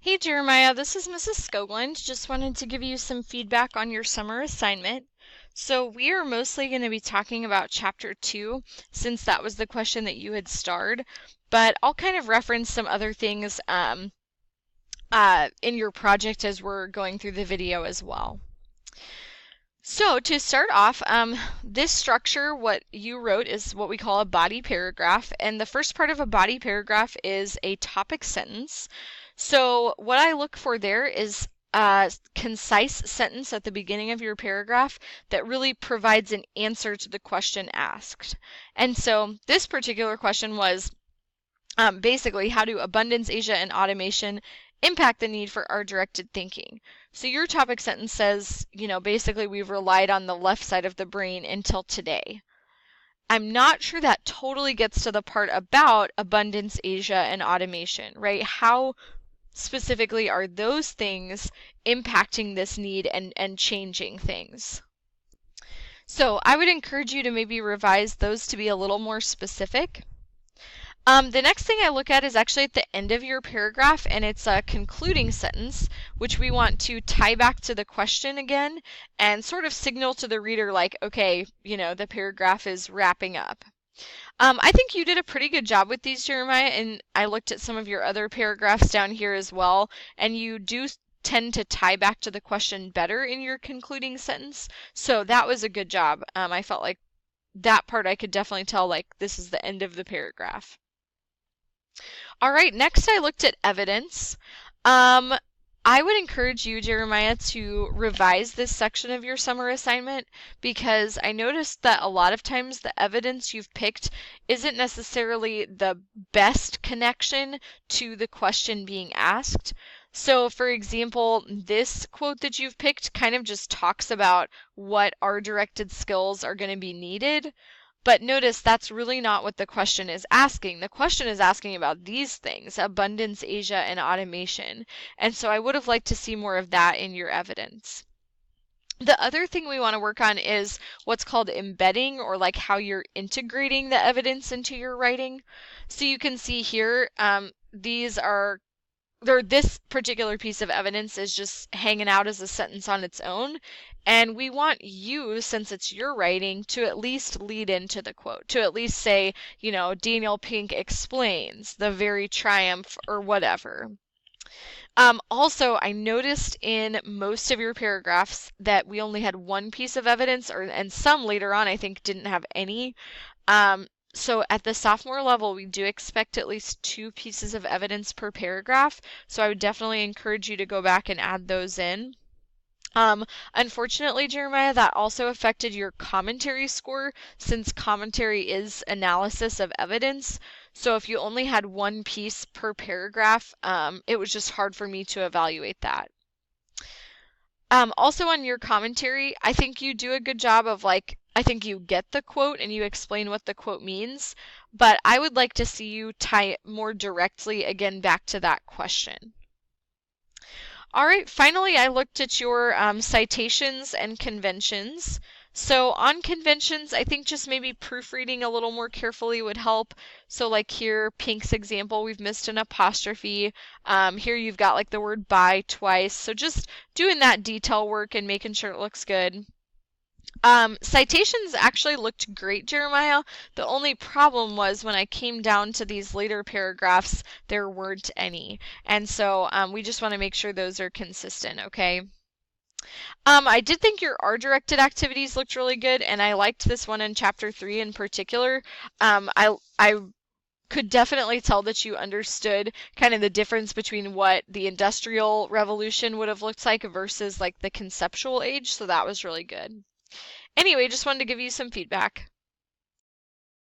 Hey Jeremiah, this is Mrs. Skoglund. Just wanted to give you some feedback on your summer assignment. So we are mostly going to be talking about chapter 2 since that was the question that you had starred, but I'll kind of reference some other things in your project as we're going through the video as well. So to start off, this structure, what you wrote is what we call a body paragraph, and the first part of a body paragraph is a topic sentence. So what I look for there is a concise sentence at the beginning of your paragraph that really provides an answer to the question asked. And so this particular question was basically, how do abundance, Asia, and automation impact the need for R-directed thinking? So your topic sentence says, basically we've relied on the left side of the brain until today. I'm not sure that totally gets to the part about abundance, Asia, and automation, right? How specifically are those things impacting this need and changing things? So I would encourage you to maybe revise those to be a little more specific. The next thing I look at is actually at the end of your paragraph, and it's a concluding sentence, which we want to tie back to the question again and sort of signal to the reader like, okay, the paragraph is wrapping up. I think you did a pretty good job with these, Jeremiah, and I looked at some of your other paragraphs down here as well, and you do tend to tie back to the question better in your concluding sentence, so that was a good job. I felt like that part I could definitely tell like this is the end of the paragraph. All right, next I looked at evidence. I would encourage you, Jeremiah, to revise this section of your summer assignment because I noticed that a lot of times the evidence you've picked isn't necessarily the best connection to the question being asked. So, for example, this quote that you've picked kind of just talks about what R-directed skills are going to be needed. But notice that's really not what the question is asking. The question is asking about these things, abundance, Asia, and automation. And so I would have liked to see more of that in your evidence. The other thing we want to work on is what's called embedding, or like how you're integrating the evidence into your writing. So you can see here, this particular piece of evidence is just hanging out as a sentence on its own. And we want you, since it's your writing, to at least lead into the quote, to at least say, Daniel Pink explains the very triumph or whatever. Also, I noticed in most of your paragraphs that we only had one piece of evidence, and some later on I think didn't have any. So at the sophomore level, we do expect at least 2 pieces of evidence per paragraph. So I would definitely encourage you to go back and add those in. Unfortunately, Jeremiah, that also affected your commentary score since commentary is analysis of evidence. So if you only had 1 piece per paragraph, it was just hard for me to evaluate that. Also on your commentary, I think you do a good job of I think you get the quote and you explain what the quote means, but I would like to see you tie it more directly again back to that question. All right, finally, I looked at your citations and conventions. So on conventions, I think just maybe proofreading a little more carefully would help. So like here, Pink's example, we've missed an apostrophe. Here you've got like the word by twice. So just doing that detail work and making sure it looks good. Citations actually looked great, Jeremiah. The only problem was when I came down to these later paragraphs, there weren't any. And so we just want to make sure those are consistent, okay? I did think your R-directed activities looked really good, and I liked this one in chapter 3 in particular. I could definitely tell that you understood kind of the difference between what the Industrial Revolution would have looked like versus like the conceptual age, so that was really good. Anyway, just wanted to give you some feedback.